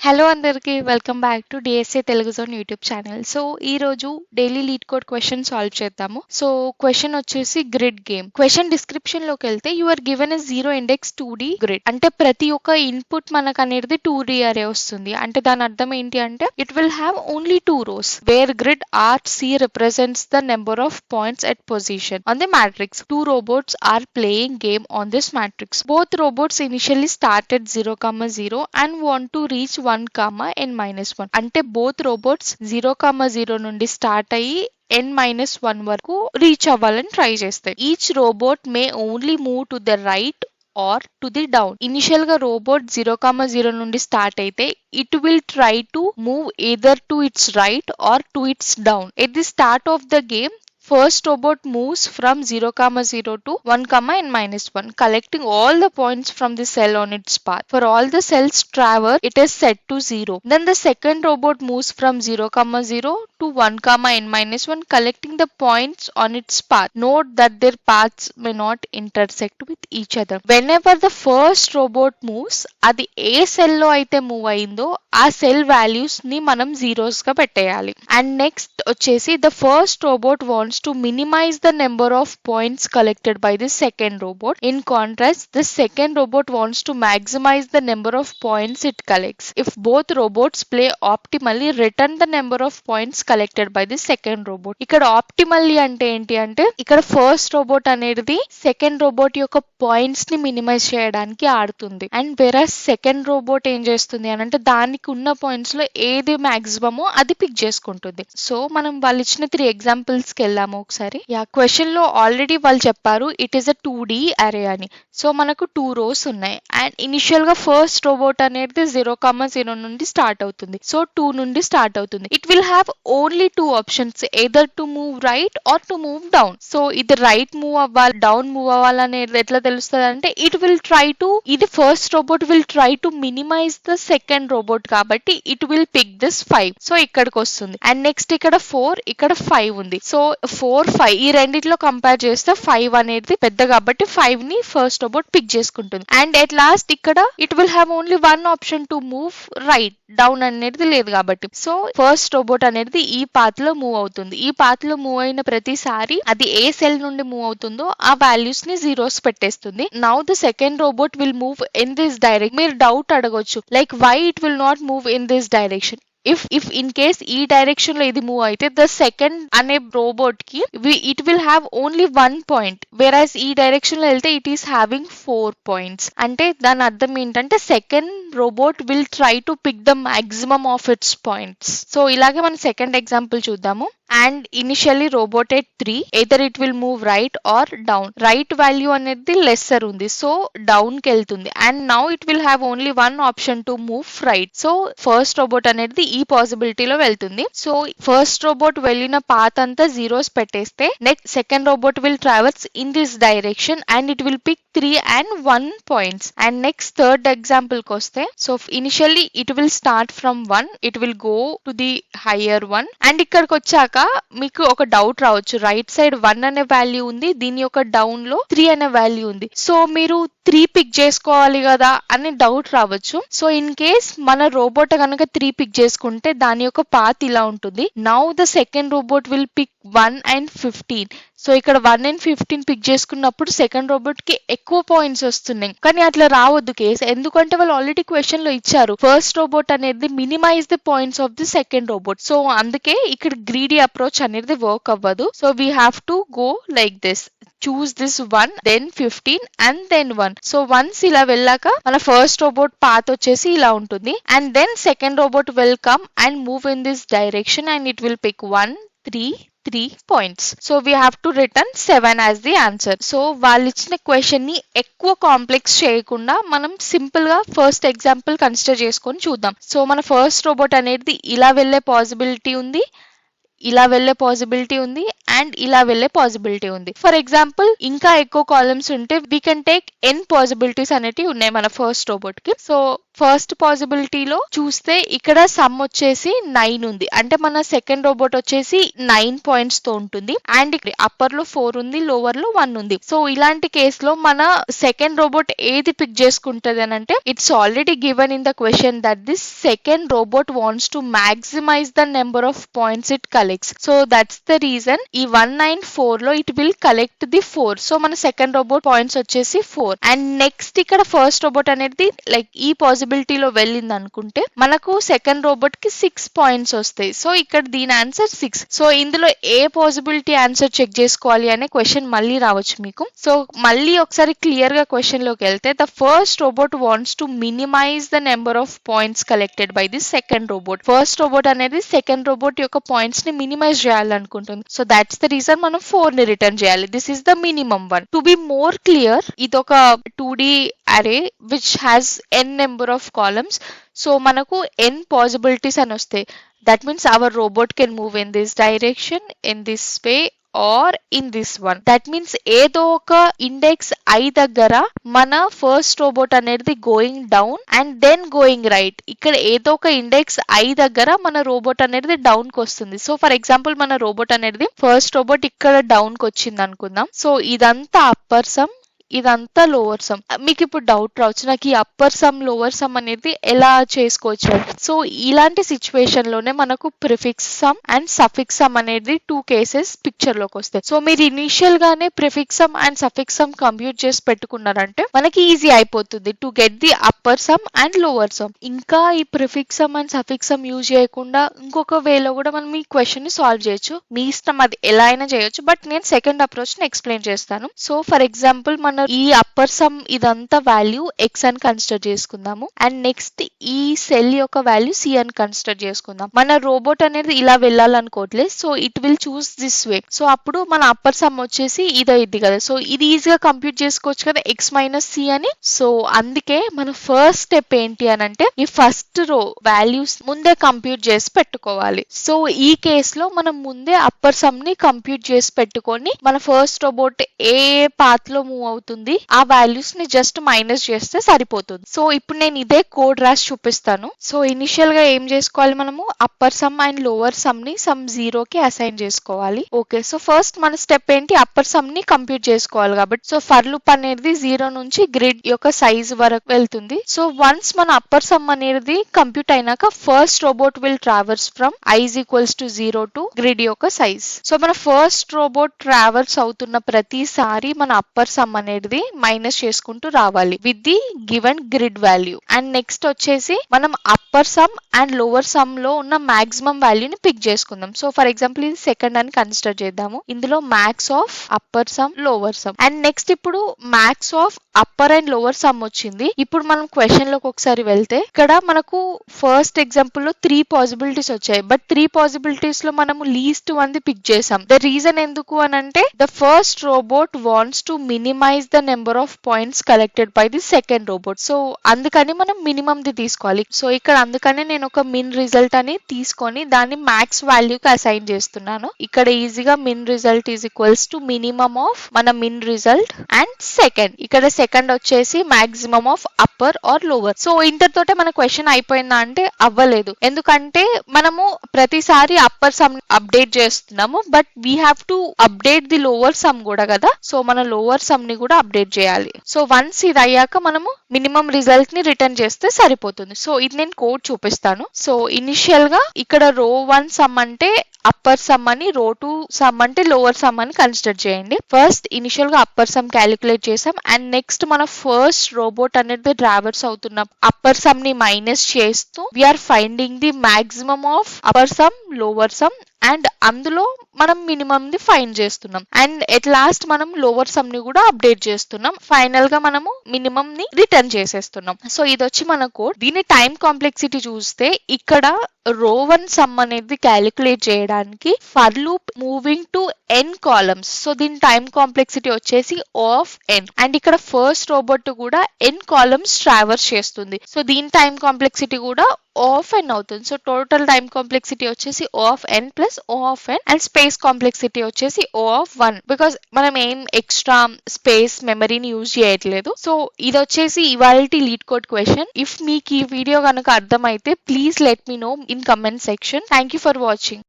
Hello అందరికి welcome back to DSA Telugu zone YouTube channel. So ఈ రోజు daily leet code question solve చేద్దాము. So question వచ్చేసి grid game. Question description లోకి వెళ్తే you are given a 0 index 2D grid. అంటే ప్రతి ఒక్క ఇన్పుట్ మనకు అనేది 2D అరే వస్తుంది. అంటే దాని అర్థం ఏంటి అంటే it will have only 2 rows where grid R C represents the number of points at position on the matrix. Two robots are playing game on this matrix. Both robots initially start at 0,0 and want to reach 1, n-1. అంటే both robots 0,0 నుండి start అయ్యి n-1 వరకు reach అవ్వాలని try చేస్తాయి. Each robot May only move to the right or to the down. Initial గా robot 0,0 నుండి start అయితే it will try to move either to it's right or to it's down. At the start of the game first robot moves from 0,0 to 1, n-1, collecting all the points from the cell on its path. For all the cells traversed, it is set to 0. Then the second robot moves from 0,0 to 1, n-1, collecting the points on its path. Note that their paths may not intersect with each other. Whenever the first robot moves, అది ఏ cell లో అయితే move అయిందో ఆ cell values ని మనం zeros గా పెట్టేయాలి. And next వచ్చేసి the first robot wants to minimize the number of points collected by the second robot. In contrast, the second robot wants to maximize the number of points it collects. If both robots play optimally, return the number of points collected by the second robot. ఇక్కడ optimally అంటే ఏంటి అంటే ఇక్కడ first robot అనేది second robot యొక్క points ని minimise చేయడానికి ఆడుతుంది. అండ్ వేరే సెకండ్ రోబోట్ ఏం చేస్తుంది అని అంటే దానికి ఉన్న పాయింట్స్ లో ఏది మాక్సిమమో అది పిక్ చేసుకుంటుంది. సో మనం వాళ్ళు ఇచ్చిన 3 ఎగ్జాంపుల్స్ కి వెళ్దాము ఒకసారి. క్వశ్చన్ లో ఆల్రెడీ వాళ్ళు చెప్పారు ఇట్ ఈస్ అ 2D అరే అని. సో మనకు 2 rows ఉన్నాయి అండ్ ఇనిషియల్ గా ఫస్ట్ రోబోట్ అనేది 0,0 నుండి స్టార్ట్ అవుతుంది. సో 2 నుండి స్టార్ట్ అవుతుంది. It will have only 2 options, either to move right or to move down. So ఇది రైట్ మూవ్ అవ్వాలి డౌన్ మూవ్ అవ్వాలనేది ఎట్లా తెలుస్తుంది అంటే ఇట్ విల్ ట్రై టు ఇది first robot will try to minimize the second robot కాబట్టి it will pick this 5. So ఇక్కడికి వస్తుంది. అండ్ నెక్స్ట్ ఇక్కడ 4 ఇక్కడ 5 ఉంది. సో 4, 5 ఈ రెండిట్లో కంపేర్ చేస్తే 5 అనేది పెద్ద కాబట్టి 5 ని ఫస్ట్ రోబోట్ పిక్ చేసుకుంటుంది. అండ్ ఎట్ లాస్ట్ ఇక్కడ it will have only 1 option to move right down అనేది లేదు కాబట్టి సో ఫస్ట్ రోబోట్ అనేది ఈ పాత్ లో మూవ్ అవుతుంది. ఈ పాత్ లో మూవ్ అయిన ప్రతిసారి అది ఏ సెల్ నుండి మూవ్ అవుతుందో ఆ వాల్యూస్ ని జీరోస్ పెట్టేస్తుంది. Now the second robot will move in this direction. మీరు డౌట్ అడగొచ్చు like why it will not move in this direction. If in case ఈ డైరెక్షన్ లో ఇది మూవ్ అయితే ద సెకండ్ అనే రోబోట్ కి it will have only 1 point, whereas ఈ direction లో వెళ్తే ఇట్ ఈస్ హ్యావింగ్ 4 పాయింట్స్. అంటే దాని అర్థం ఏంటంటే second robot will try to pick the maximum of its points. So ఇలాగే మనం సెకండ్ ఎగ్జాంపుల్ చూద్దాము. And initially robot at 3 either it will move right or down. Right value అనేది lesser ఉంది so down కి వెళ్తుంది. And now it will have only 1 option to move right. So first robot అనేది ఈ పాసిబిలిటీలో వెళ్తుంది. So first robot వెళ్ళిన path అంతా జీరోస్ పెట్టేస్తే next second robot will travels in this direction and it will pick 3 and 1 points. And next third example కి వస్తే so initially it will start from 1, it will go to the higher 1. అండ్ ఇక్కడికి వచ్చాక మీకు ఒక doubt రావచ్చు, right side 1 అనే value ఉంది, దీని యొక్క డౌన్ లో 3 అనే వాల్యూ ఉంది. సో మీరు 3 పిక్ చేసుకోవాలి కదా అని డౌట్ రావచ్చు. సో ఇన్ కేస్ మన రోబోట్ కనుక 3 పిక్ చేసుకుంటే దాని యొక్క పాత్ ఇలా ఉంటుంది. Now the second robot will pick 1 and 15. So ఇక్కడ 1 and 15 పిక్ చేసుకున్నప్పుడు సెకండ్ రోబోట్ కి ఎక్కువ పాయింట్స్ వస్తున్నాయి. కానీ అట్లా రావద్దు కేసు, ఎందుకంటే వాళ్ళు ఆల్రెడీ క్వశ్చన్ లో ఇచ్చారు ఫస్ట్ రోబోట్ అనేది minimize the points of the second robot. So అందుకే ఇక్కడ గ్రీడీ అప్రోచ్ అనేది వర్క్ అవ్వదు. So we have to go like this, choose this 1 then 15 and then 1. So once ఇలా వెళ్ళాక మన ఫస్ట్ రోబోట్ పాత్ వచ్చేసి ఇలా ఉంటుంది. And then second robot will come and move in this direction and it will pick 1, 3 points. So we have to return 7 as the answer. So వాళ్ళు ఇచ్చిన question ని ఎక్కువ కాంప్లెక్స్ చేయకుండా మనం సింపుల్ గా ఫస్ట్ ఎగ్జాంపుల్ కన్సిడర్ చేసుకొని చూద్దాం. So మన ఫస్ట్ రోబోట్ అనేది ఇలా వెళ్ళే పాసిబిలిటీ ఉంది, ఇలా వెళ్ళే పాసిబిలిటీ ఉంది అండ్ ఇలా వెళ్ళే పాసిబిలిటీ ఉంది. ఫర్ ఎగ్జాంపుల్ ఇంకా ఎక్కువ కాలమ్స్ ఉంటే we can take n possibilities అనేటివి ఉన్నాయి మన ఫస్ట్ రోబోట్ కి. సో ఫస్ట్ పాసిబిలిటీలో చూస్తే ఇక్కడ సమ్ వచ్చేసి 9 ఉంది, అంటే మన సెకండ్ రోబోట్ వచ్చేసి 9 పాయింట్స్ తో ఉంటుంది అండ్ ఇక్కడ అప్పర్ లో 4 ఉంది, లోవర్ లో 1 ఉంది. సో ఇలాంటి కేసులో మన సెకండ్ రోబోట్ ఏది పిక్ చేసుకుంటది అని అంటే it's already given in the question that this second robot wants to maximise the number of points it collects. So that's the reason ఈ 194 లో it will collect the 4. So మన second robot points వచ్చేసి 4 and next ఇక్కడ first robot అనేది like ఈ పాసిబిలిటీలో వెళ్ళింది అనుకుంటే మనకు సెకండ్ రోబోట్ కి 6 పాయింట్స్ వస్తాయి. సో ఇక్కడ దీని ఆన్సర్ 6. సో ఇందులో ఏ పాసిబిలిటీ ఆన్సర్ చెక్ చేసుకోవాలి అనే క్వశ్చన్ మళ్ళీ రావచ్చు మీకు. సో మళ్ళీ ఒకసారి క్లియర్ గా క్వశ్చన్ లోకి వెళ్తే the first robot wants to minimize the number of points collected by the second robot. First robot అనేది సెకండ్ రోబోట్ యొక్క పాయింట్స్ ని మినిమైజ్ చేయాలనుకుంటుంది. సో దాట్స్ ద రీజన్ మనం 4 ని రిటర్న్ చేయాలి. This is the minimum one. To be more clear, ఇది ఒక 2D array which has n number of columns. So మనకు n possibilities అని వస్తాయి. That means our robot can move in this direction, in this way or in this one. That means ఏదో ఒక index I దగ్గర మన first robot అనేది going down and then going right. ఇక్కడ ఏదో ఒక ఇండెక్స్ I దగ్గర మన రోబోట్ అనేది డౌన్ కి వస్తుంది. సో ఫర్ ఎగ్జాంపుల్ మన రోబోట్ అనేది ఫస్ట్ రోబోట్ ఇక్కడ డౌన్ కి వచ్చింది అనుకుందాం. సో ఇదంతా అప్పర్ సమ్, ఇదంతా లోవర్ సమ్. మీకు ఇప్పుడు డౌట్ రావచ్చు నాకు ఈ అప్పర్ సమ్ లోవర్ సమ్ అనేది ఎలా చేసుకోవచ్చు. సో ఇలాంటి సిచ్యువేషన్ లోనే మనకు prefix some and suffix some అనేది 2 కేసెస్ పిక్చర్ లోకి వస్తాయి. సో మీరు ఇనిషియల్ గానే prefix some and suffix some compute చేసి పెట్టుకున్నారంటే మనకి ఈజీ అయిపోతుంది to get the upper some and lower some. ఇంకా ఈ prefix some and suffix some use చేయకుండా ఇంకొక వేలో కూడా మనం ఈ క్వశ్చన్ ని సాల్వ్ చేయొచ్చు. మీ ఇష్టం, అది ఎలా అయినా చేయొచ్చు. బట్ నేను సెకండ్ అప్రోచ్ ని ఎక్స్ప్లెయిన్ చేస్తాను. సో ఫర్ ఎగ్జాంపుల్ మన ఈ అప్పర్ సమ్ ఇదంతా వాల్యూ x అని కన్సిడర్ చేసుకుందాము అండ్ నెక్స్ట్ ఈ సెల్ యొక్క వాల్యూ c అని కన్సిడర్ చేసుకుందాం. మన రోబోట్ అనేది ఇలా వెళ్ళాలనుకోవట్లేదు. So it will choose this way. So అప్పుడు మన అప్పర్ సమ్ వచ్చేసి ఇది కదా. సో ఇది ఈజీగా కంప్యూట్ చేసుకోవచ్చు కదా x మైనస్ c అని. సో అందుకే మన ఫస్ట్ స్టెప్ ఏంటి అని అంటే ఈ ఫస్ట్ రో వాల్యూస్ ముందే కంప్యూట్ చేసి పెట్టుకోవాలి. సో ఈ కేస్ లో మనం ముందే అప్పర్ సమ్ ని కంప్యూట్ చేసి పెట్టుకొని మన ఫస్ట్ రోబోట్ ఏ పాత్ లో మూవ్ అవుతుంది ఆ వాల్యూస్ ని జస్ట్ మైనస్ చేస్తే సరిపోతుంది. సో ఇప్పుడు నేను ఇదే కోడ్ రాసి చూపిస్తాను. సో ఇనిషియల్ గా ఏం చేసుకోవాలి, మనము upper some and lower sum ని సమ్ 0 కి అసైన్ చేసుకోవాలి. ఓకే, సో ఫస్ట్ మన స్టెప్ ఏంటి, అప్పర్ సమ్ ని కంప్యూట్ చేసుకోవాలి కాబట్టి సో ఫర్ లూప్ అనేది 0 నుంచి గ్రిడ్ యొక్క సైజ్ వరకు వెళ్తుంది. సో వన్స్ మన అప్పర్ సమ్ అనేది కంప్యూట్ అయినాక first robot will traverse from i is equals to 0 to grid యొక్క సైజ్. సో మన ఫస్ట్ రోబోట్ ట్రావర్స్ అవుతున్న ప్రతిసారి మన అప్పర్ సమ్ అనేది మైనస్ చేసుకుంటూ రావాలి with the given grid value. And next వచ్చేసి మనం upper some and lower some లో ఉన్న మాక్సిమం వాల్యూని పిక్ చేసుకుందాం. సో ఫర్ ఎగ్జాంపుల్ ఇది సెకండ్ అని కన్సిడర్ చేద్దాము. ఇందులో max of upper sum lower sum and next ఇప్పుడు max of upper and lower sum వచ్చింది. ఇప్పుడు మనం క్వశ్చన్ లోకి ఒకసారి వెళ్తే ఇక్కడ మనకు ఫస్ట్ ఎగ్జాంపుల్ లో 3 పాసిబిలిటీస్ వచ్చాయి. బట్ 3 పాసిబిలిటీస్ లో మనము లీస్ట్ వన్ ది పిక్ చేసాం. ద రీజన్ ఎందుకు అని అంటే the first robot wants to minimize the number of points collected by the second robot. So అందుకని మనం మినిమం ది తీసుకోవాలి. సో ఇక్కడ అందుకనే నేను ఒక మిన్ రిజల్ట్ అని తీసుకొని దాన్ని మ్యాక్స్ వాల్యూకి అసైన్ చేస్తున్నాను. ఇక్కడ ఈజీగా min result is equals to minimum of మన మిన్ రిజల్ట్ అండ్ సెకండ్. ఇక్కడ సెకండ్ వచ్చేసి maximum of upper or lower. So ఇంతటితోటే మన క్వశ్చన్ అయిపోయిందా అంటే అవ్వలేదు. ఎందుకంటే మనము ప్రతిసారి అప్పర్ సమ్ అప్డేట్ చేస్తున్నాము but we have to update the lower sum కూడా కదా. సో మన లోవర్ సమ్ ని కూడా అప్డేట్ చేయాలి. సో వన్స్ ఇది అయ్యాక మనము మినిమం రిజల్ట్ ని రిటర్న్ చేస్తే సరిపోతుంది. సో ఇది నేను కోడ్ చూపిస్తాను. సో ఇనిషియల్ గా ఇక్కడ రో 1 సమ్ అంటే అప్పర్ సమ్ అని, రో 2 సమ్ అంటే లోవర్ సమ్ అని కన్సిడర్ చేయండి. ఫస్ట్ ఇనిషియల్ గా అప్పర్ సమ్ క్యాలిక్యులేట్ చేసాం అండ్ నెక్స్ట్ మన ఫస్ట్ రోబోట్ అనేది ట్రావర్స్ అవుతున్న అప్పర్ సమ్ ని మైనస్ చేస్తూ we are finding the maximum of upper sum lower sum and అందులో మనం మినిమం ని ఫైండ్ చేస్తున్నాం అండ్ ఎట్ లాస్ట్ మనం లోవర్ సమ్ ని కూడా అప్డేట్ చేస్తున్నాం. ఫైనల్ గా మనము మినిమం ని రిటర్న్ చేసేస్తున్నాం. సో ఇది వచ్చి మన కోడ్. దీని టైం కాంప్లెక్సిటీ చూస్తే ఇక్కడ రో 1 సమ్ అనేది క్యాలిక్యులేట్ చేయడానికి for loop moving to n columns. So దీని టైం కాంప్లెక్సిటీ వచ్చేసి ఆఫ్ n అండ్ ఇక్కడ ఫస్ట్ రోబోట్ కూడా n కాలమ్స్ ట్రావర్స్ చేస్తుంది. సో దీని టైం కాంప్లెక్సిటీ కూడా ఆఫ్ n అవుతుంది. సో టోటల్ టైం కాంప్లెక్సిటీ వచ్చేసి of n plus is O of n and space complexity వచ్చేసి O of 1 బికాస్ మనం ఏం ఎక్స్ట్రా స్పేస్ మెమరీని యూజ్ చేయట్లేదు. సో ఇది వచ్చేసి ఇవాల్టి లీడ్ కోడ్ క్వశ్చన్. ఇఫ్ మీకు ఈ వీడియో కనుక అర్థమైతే please let me know in comment section. Thank you for watching.